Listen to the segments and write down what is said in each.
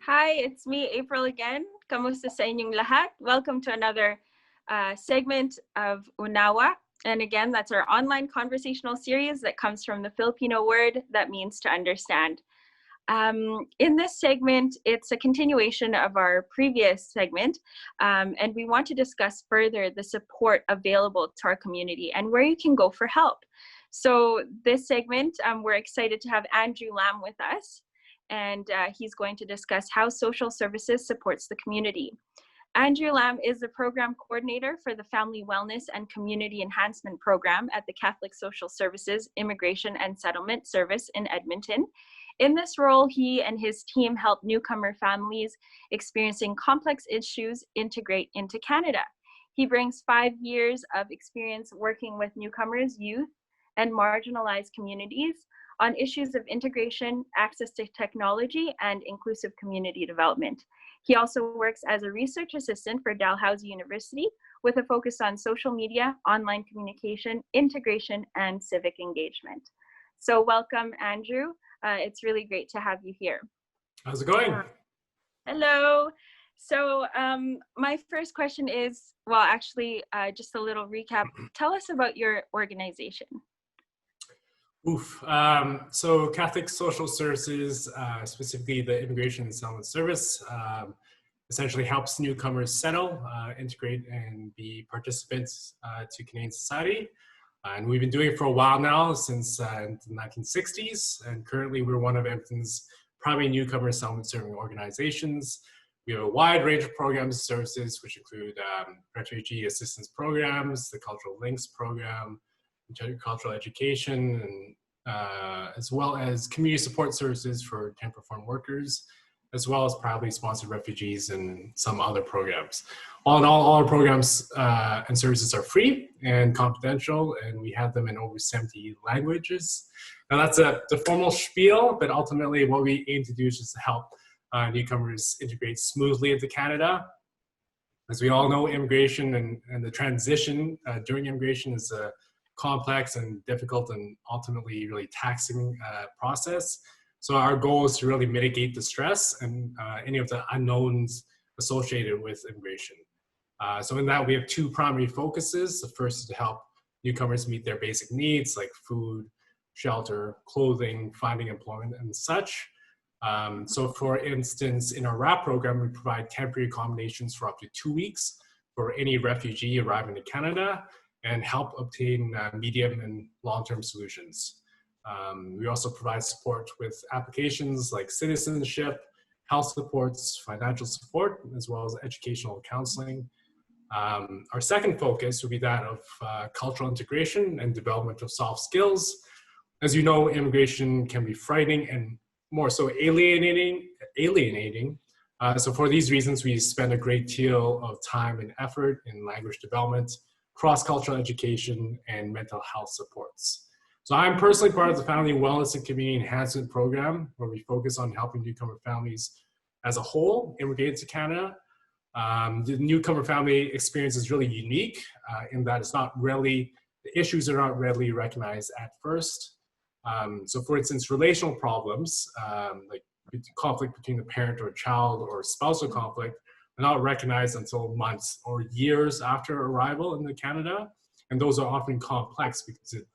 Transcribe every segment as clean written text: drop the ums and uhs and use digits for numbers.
Hi, it's me, April again. Kamusta sa inyong lahat? Welcome to another segment of UNAWA. And again, that's our online conversational series that comes from the Filipino word that means to understand. In this segment, it's a continuation of our previous segment, and we want to discuss further the support available to our community and where you can go for help. So this segment, we're excited to have Andrew Lam with us, and he's going to discuss how social services supports the community. Andrew Lam is the program coordinator for the Family Wellness and Community Enhancement Program at the Catholic Social Services Immigration and Settlement Service in Edmonton. In this role, he and his team help newcomer families experiencing complex issues integrate into Canada. He brings 5 years of experience working with newcomers, youth, and marginalized communities on issues of integration, access to technology, and inclusive community development. He also works as a research assistant for Dalhousie University with a focus on social media, online communication, integration, and civic engagement. So welcome, Andrew. It's really great to have you here. How's it going? Hello. So my first question is, well, actually, just a little recap. Tell us about your organization. So Catholic Social Services, specifically the Immigration and Settlement Service, essentially helps newcomers settle, integrate, and be participants to Canadian society. And we've been doing it for a while now, since the 1960s. And currently we're one of Edmonton's primary newcomer settlement serving organizations. We have a wide range of programs and services, which include refugee assistance programs, the Cultural Links program, intercultural education, and as well as community support services for temporary foreign workers, as well as privately sponsored refugees and some other programs. All in all our programs and services are free and confidential, and we have them in over 70 languages. Now that's the formal spiel, but ultimately what we aim to do is just to help newcomers integrate smoothly into Canada. As we all know, immigration and the transition during immigration is a complex and difficult and ultimately really taxing process. So our goal is to really mitigate the stress and any of the unknowns associated with immigration. So in that, we have 2 primary focuses. The first is to help newcomers meet their basic needs like food, shelter, clothing, finding employment, and such. So for instance, in our RAP program, we provide temporary accommodations for up to 2 weeks for any refugee arriving to Canada and help obtain medium and long-term solutions. We also provide support with applications like citizenship, health supports, financial support, as well as educational counseling. Our second focus would be that of cultural integration and development of soft skills. As you know, immigration can be frightening and more so alienating. So for these reasons, we spend a great deal of time and effort in language development, cross-cultural education, and mental health supports. So I'm personally part of the Family Wellness and Community Enhancement Program, where we focus on helping newcomer families as a whole immigrate to Canada. The newcomer family experience is really unique in that the issues are not readily recognized at first. So for instance, relational problems, like conflict between the parent or child or spousal conflict, are not recognized until months or years after arrival into Canada. And those are often complex because it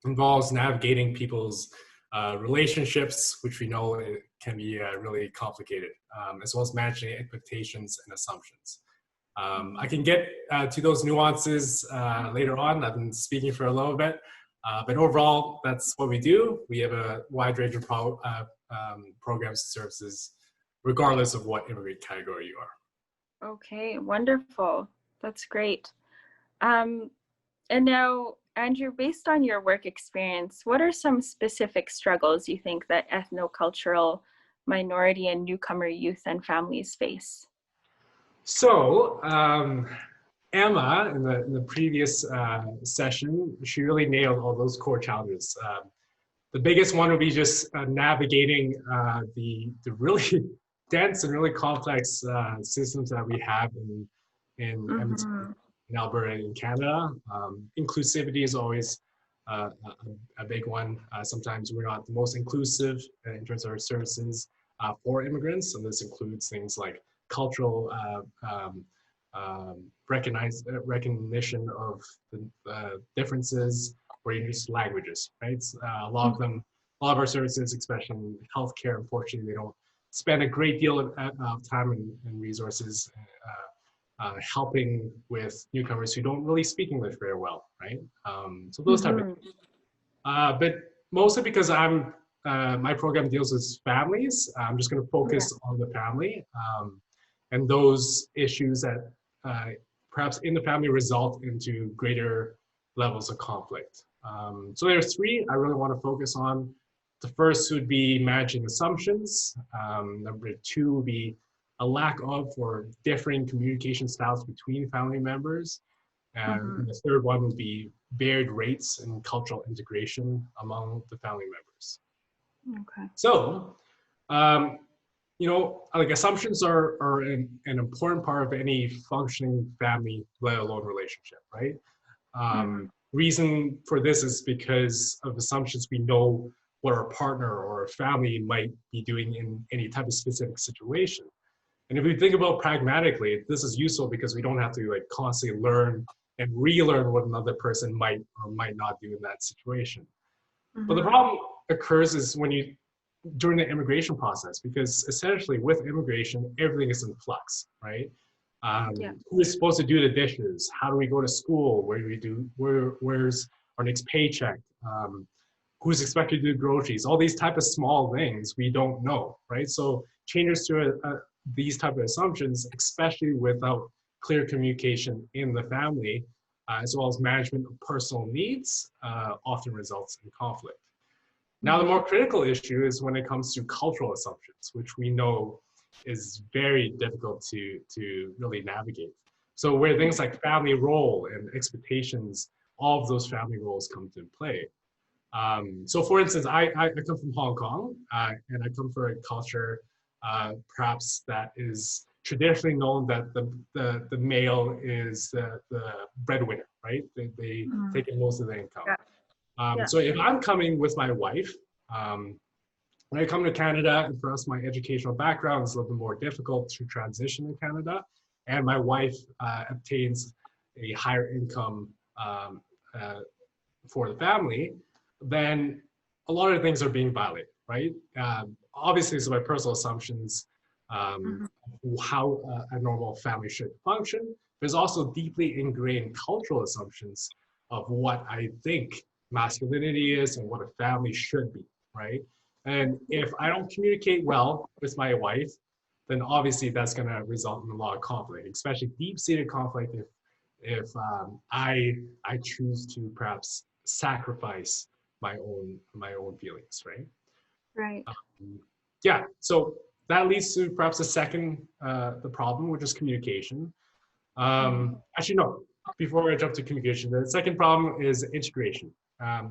involves navigating people's relationships, which we know it can be really complicated, as well as managing expectations and assumptions. I can get to those nuances later on. I've been speaking for a little bit, but overall, that's what we do. We have a wide range of programs and services, regardless of what immigrant category you are. Okay, wonderful. That's great. And now, Andrew, based on your work experience, what are some specific struggles you think that ethnocultural, minority, and newcomer youth and families face? So, Emma, in the previous session, she really nailed all those core challenges. The biggest one would be just navigating the really dense and really complex systems that we have in Alberta and in Canada. Inclusivity is always a big one. Sometimes we're not the most inclusive in terms of our services. for immigrants. And this includes things like cultural recognition of the differences, or even just languages, right? A lot of our services, especially in healthcare, unfortunately, they don't spend a great deal of time and resources helping with newcomers who don't really speak English very well, right? So those type of things. But mostly because my program deals with families, I'm just going to focus on the family and those issues that perhaps in the family result into greater levels of conflict. So there's three I really want to focus on. The first would be managing assumptions. Number two would be a lack of or differing communication styles between family members. And the third one would be varied rates and cultural integration among the family members. Okay. So, like assumptions are an important part of any functioning family, let alone relationship, right? Reason for this is because of assumptions we know what our partner or family might be doing in any type of specific situation. And if we think about pragmatically, this is useful because we don't have to like constantly learn and relearn what another person might or might not do in that situation. But the problem occurs is during the immigration process, because essentially with immigration, everything is in flux, right? Who is supposed to do the dishes? How do we go to school? Where's our next paycheck? Who's expected to do groceries? All these type of small things we don't know, right? So changes to these type of assumptions, especially without clear communication in the family, as well as management of personal needs, often results in conflict. Now, the more critical issue is when it comes to cultural assumptions, which we know is very difficult to really navigate. So where things like family role and expectations, all of those family roles come into play. So for instance, I come from Hong Kong, and I come from a culture perhaps that is traditionally known that the male is the breadwinner, right? They take in most of the income. So if I'm coming with my wife, when I come to Canada, and for us, my educational background is a little bit more difficult to transition in Canada, and my wife obtains a higher income for the family, then a lot of things are being violated, right? Obviously, so my personal assumptions, how a normal family should function. There's also deeply ingrained cultural assumptions of what I think masculinity is and what a family should be, right? And if I don't communicate well with my wife, then obviously that's going to result in a lot of conflict, especially deep-seated conflict if I choose to perhaps sacrifice my own feelings, right? Right. Yeah. So that leads to perhaps the problem, which is communication. Actually, no. Before I jump to communication, the second problem is integration.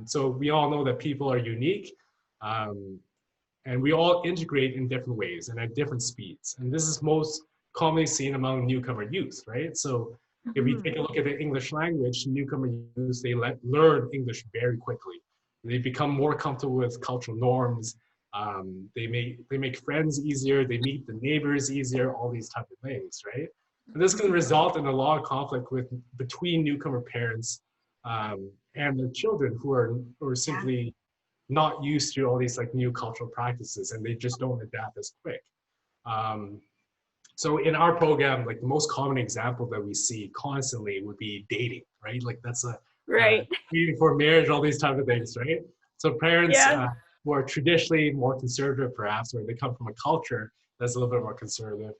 So we all know that people are unique, and we all integrate in different ways and at different speeds. And this is most commonly seen among newcomer youth, right? So if we take a look at the English language, newcomer youth, they learn English very quickly. They become more comfortable with cultural norms. They make friends easier. They meet the neighbors easier. All these type of things, right? And this can result in a lot of conflict between newcomer parents and their children who are simply not used to all these like new cultural practices, and they just don't adapt as quick. So in our program, like the most common example that we see constantly would be dating, right? Like that's meeting for marriage, all these type of things, right? So parents who are traditionally more conservative, perhaps, or they come from a culture that's a little bit more conservative,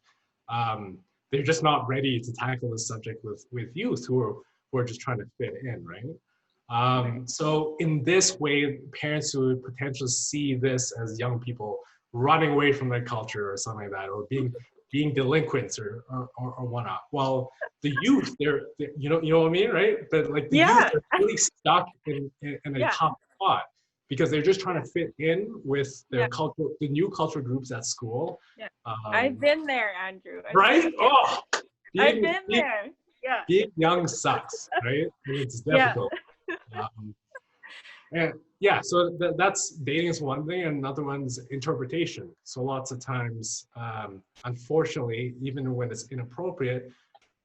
they're just not ready to tackle this subject with youth who are just trying to fit in, right? So in this way, parents would potentially see this as young people running away from their culture or something like that, or being delinquents or whatnot. Well, the youth, they're you know what I mean, right? But like the youth are really stuck in a tough spot because they're just trying to fit in with their culture, the new culture groups at school. I've been there, Andrew. Right? Oh, I've been there. Yeah. Being young sucks, right? And it's difficult. And yeah, so that's dating is one thing, and another one's interpretation. So lots of times, unfortunately, even when it's inappropriate,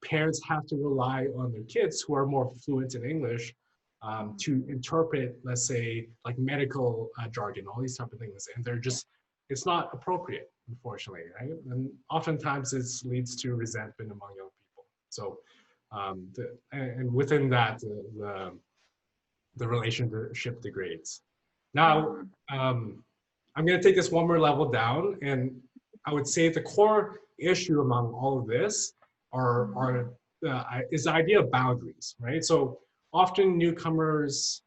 parents have to rely on their kids who are more fluent in English to interpret, let's say, like medical jargon, all these type of things, and it's not appropriate, unfortunately, right? And oftentimes it leads to resentment among young people. So, and within that, the relationship degrades. Now, I'm going to take this one more level down, and I would say the core issue among all of this is the idea of boundaries, right? So often newcomers,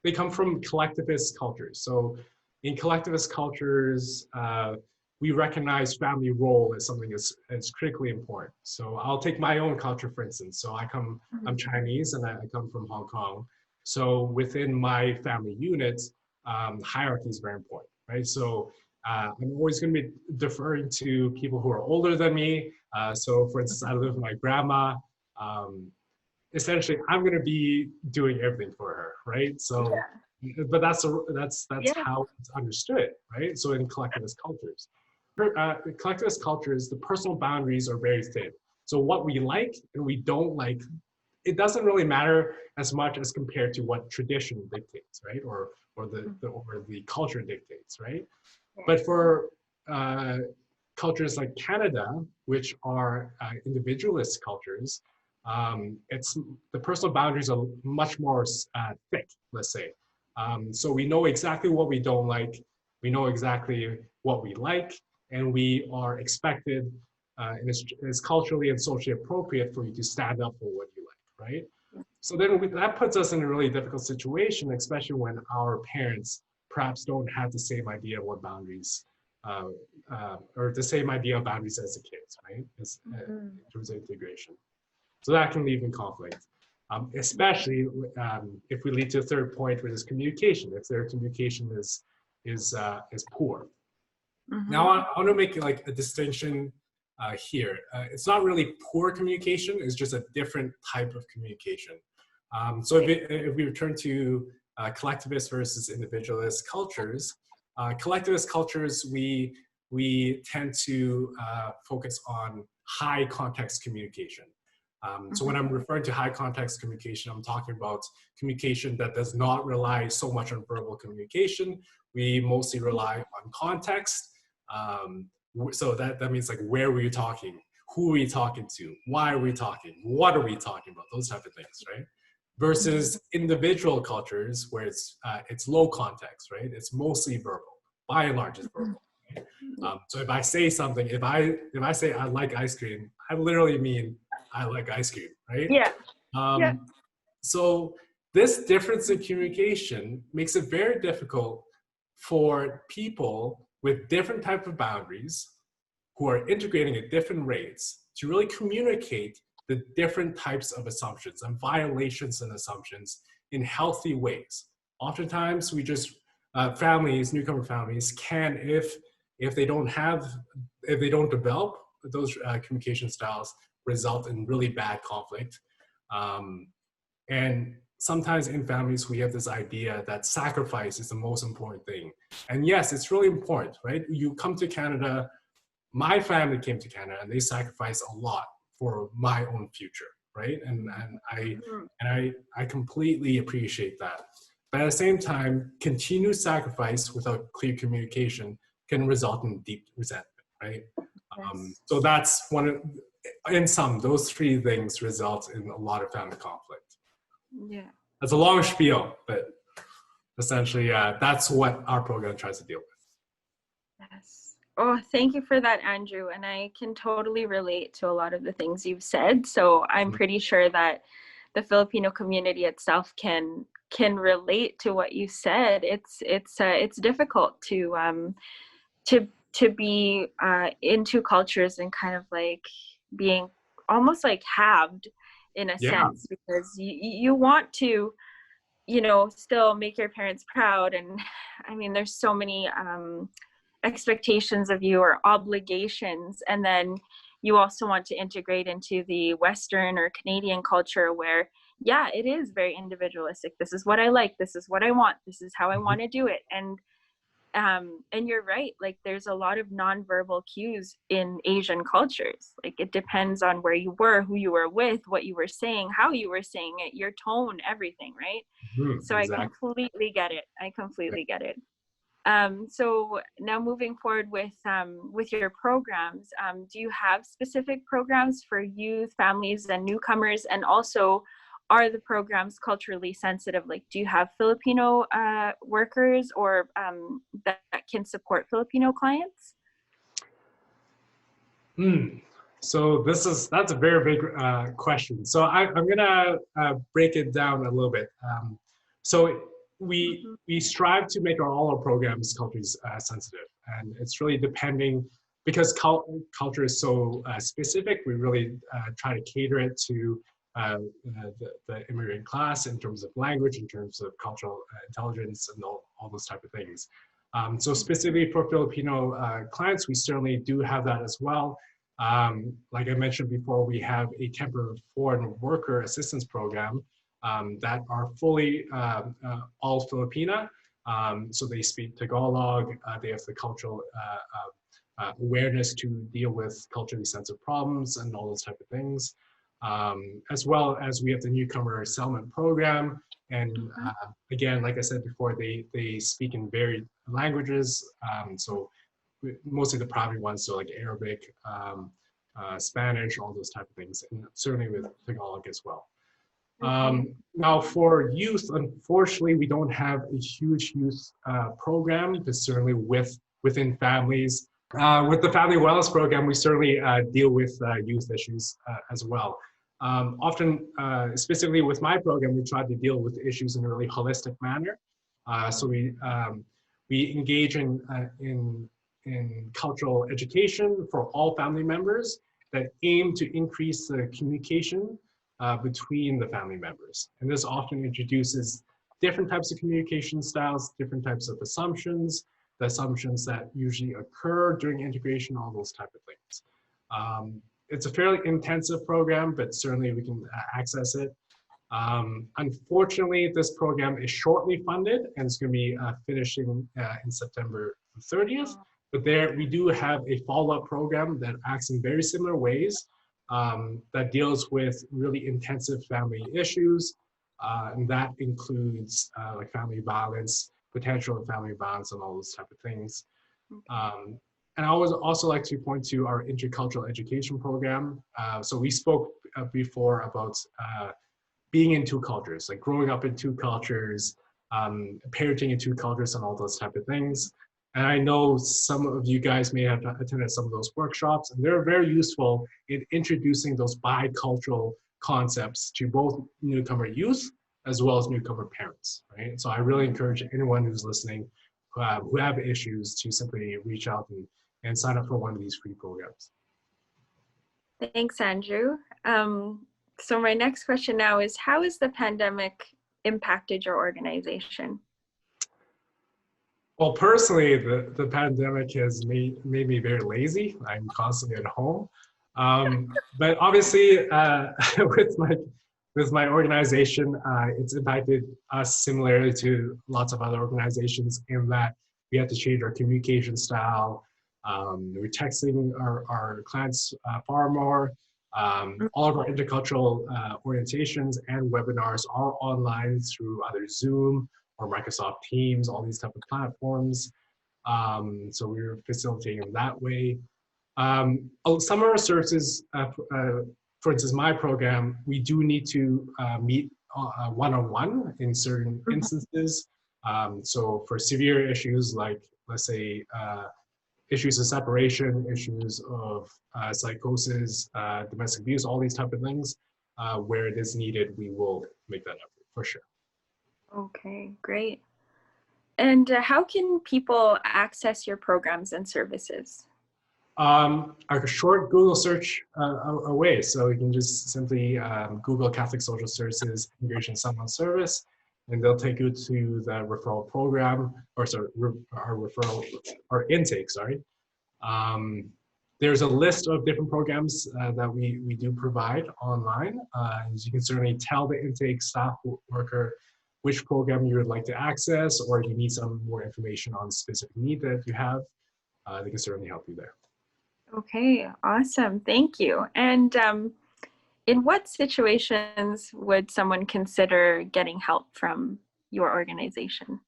they come from collectivist cultures. So in collectivist cultures, we recognize family role as something that's critically important. So I'll take my own culture, for instance. So I'm Chinese and I come from Hong Kong. So within my family unit, hierarchy is very important, right? So I'm always going to be deferring to people who are older than me. So for instance, I live with my grandma. Essentially, I'm going to be doing everything for her, right? So, but that's how it's understood, right? So in collectivist cultures, collectivist cultures, the personal boundaries are very thin. So what we like and we don't like, it doesn't really matter as much as compared to what tradition dictates, right? Or the culture dictates, right? But for cultures like Canada, which are individualist cultures, it's the personal boundaries are much more thick, let's say. So we know exactly what we don't like, we know exactly what we like, and we are expected, and it's culturally and socially appropriate for you to stand up for what you like, right? So then that puts us in a really difficult situation, especially when our parents perhaps don't have the same idea of what boundaries, or the same idea of boundaries as the kids, right? In terms of integration. So that can lead in conflict, especially if we lead to a third point, which is communication. If their communication is poor. Now I want to make like a distinction here. It's not really poor communication; it's just a different type of communication. So if we return to collectivist versus individualist cultures, collectivist cultures we tend to focus on high context communication. So when I'm referring to high context communication, I'm talking about communication that does not rely so much on verbal communication. We mostly rely on context. So that means like, where were you talking? Who are we talking to? Why are we talking? What are we talking about? Those type of things, right? Versus individual cultures where it's low context, right? It's mostly verbal. By and large, it's verbal. So if I say something, if I say I like ice cream, I literally mean I like ice cream, right? Yeah. So this difference in communication makes it very difficult for people with different type of boundaries who are integrating at different rates to really communicate the different types of assumptions and violations and assumptions in healthy ways. Oftentimes we just, newcomer families can, if they don't develop those communication styles, result in really bad conflict. And sometimes in families, we have this idea that sacrifice is the most important thing. And yes, it's really important, right? You come to Canada, my family came to Canada and they sacrificed a lot for my own future, right? And I completely appreciate that. But at the same time, continued sacrifice without clear communication can result in deep resentment, right? So that's those three things result in a lot of family conflict. Yeah. That's a long spiel, but essentially, that's what our program tries to deal with. Yes. Oh, thank you for that, Andrew. And I can totally relate to a lot of the things you've said. So I'm pretty sure that the Filipino community itself can relate to what you said. It's difficult to be in two cultures and kind of like being almost like halved in a sense, because you want to, still make your parents proud. And I mean, there's so many expectations of you or obligations. And then you also want to integrate into the Western or Canadian culture where yeah, it is very individualistic. This is what I like. This is what I want. This is how I Mhm. want to do it. And you're right. Like there's a lot of nonverbal cues in Asian cultures. Like it depends on where you were, who you were with, what you were saying, how you were saying it, your tone, everything, right? So I Exactly. completely get it. I completely get it. So now moving forward with your programs, do you have specific programs for youth, families, and newcomers? And also, are the programs culturally sensitive? Like, do you have Filipino workers or that can support Filipino clients? Mm. So that's a very big question. So I'm gonna break it down a little bit. So we strive to make all our programs culturally sensitive, and it's really depending because culture is so specific. We really try to cater it to the immigrant class in terms of language, in terms of cultural intelligence, and all those type of things. So specifically for Filipino clients, we certainly do have that as well. Like I mentioned before, we have a temporary foreign worker assistance program that are fully all Filipina. So they speak Tagalog, they have the cultural awareness to deal with culturally sensitive problems and all those type of things. As well as we have the newcomer settlement program. And again, like I said before, they speak in varied languages. So mostly the primary ones, so like Arabic, Spanish, all those type of things, and certainly with Tagalog as well. Now for youth, unfortunately, we don't have a huge youth program, but certainly within families. With the family wellness program, we certainly deal with youth issues as well. Often, specifically with my program, we try to deal with issues in a really holistic manner. So we engage in cultural education for all family members that aim to increase the communication between the family members. And this often introduces different types of communication styles, different types of assumptions, the assumptions that usually occur during integration, all those type of things. It's a fairly intensive program, but certainly we can access it. Unfortunately, this program is shortly funded and it's going to be finishing in September 30th. But there we do have a follow-up program that acts in very similar ways that deals with really intensive family issues. And that includes like family violence, potential family violence, and all those type of things. And I would also like to point to our intercultural education program. So we spoke before about being in two cultures, like growing up in two cultures, parenting in two cultures, and all those type of things. And I know some of you guys may have attended some of those workshops, and they're very useful in introducing those bicultural concepts to both newcomer youth as well as newcomer parents, right? So I really encourage anyone who's listening who have issues to simply reach out and sign up for one of these free programs. Thanks, Andrew. So my next question now is, how has the pandemic impacted your organization? Well, personally, the pandemic has made me very lazy. I'm constantly at home. But obviously, with my organization, it's impacted us similarly to lots of other organizations in that we had to change our communication style. We're texting our clients far more. All of our intercultural orientations and webinars are online through either Zoom or Microsoft Teams, all these type of platforms. So we're facilitating them that way. Some of our services, for instance, my program, we do need to meet one-on-one in certain instances. So for severe issues like, let's say, issues of separation, issues of psychosis, domestic abuse, all these type of things, where it is needed, we will make that effort for sure. Okay, great. And how can people access your programs and services? A short Google search away. So you can just simply Google Catholic Social Services Immigration Settlement Service, and they'll take you to the referral program, or sorry, our intake, sorry. There's a list of different programs that we do provide online. As you can certainly tell the intake staff worker which program you would like to access, or if you need some more information on specific need that you have, they can certainly help you there. Okay, awesome. Thank you. And in what situations would someone consider getting help from your organization?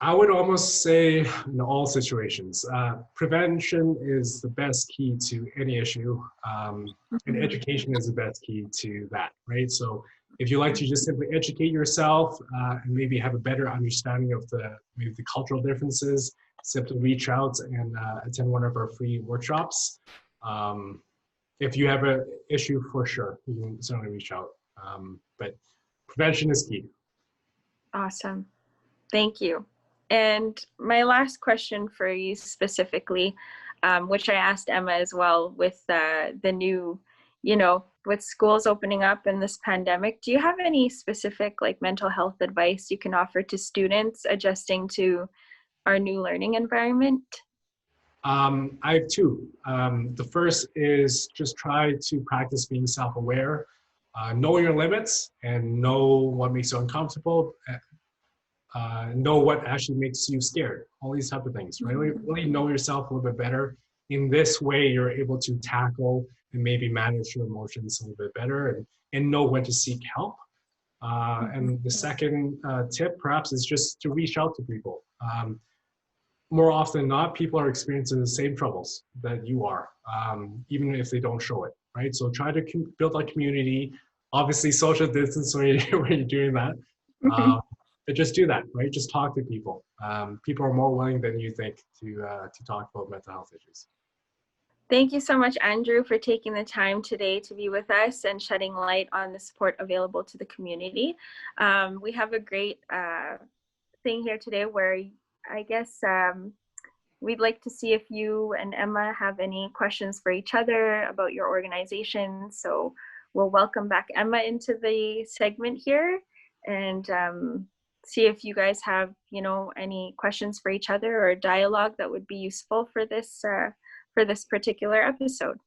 I would almost say in all situations. Prevention is the best key to any issue, and education is the best key to that, right? So if you like to just simply educate yourself and maybe have a better understanding of maybe the cultural differences, simply reach out and attend one of our free workshops. If you have an issue, for sure, you can certainly reach out. But prevention is key. Awesome. Thank you. And my last question for you specifically, which I asked Emma as well, with the new, with schools opening up in this pandemic, do you have any specific like mental health advice you can offer to students adjusting to our new learning environment? I have two. The first is just try to practice being self-aware, know your limits and know what makes you uncomfortable, know what actually makes you scared, all these type of things, right? Really know yourself a little bit better. In this way, you're able to tackle and maybe manage your emotions a little bit better and know when to seek help. And the second tip perhaps is just to reach out to people. More often than not, people are experiencing the same troubles that you are, even if they don't show it, right? So try to build a community, obviously social distance when you're doing that. But just do that, right? Just talk to people. People are more willing than you think to talk about mental health issues. Thank you so much, Andrew, for taking the time today to be with us and shedding light on the support available to the community. We have a great thing here today where I guess we'd like to see if you and Emma have any questions for each other about your organization. So we'll welcome back Emma into the segment here and see if you guys have, any questions for each other or dialogue that would be useful for this particular episode.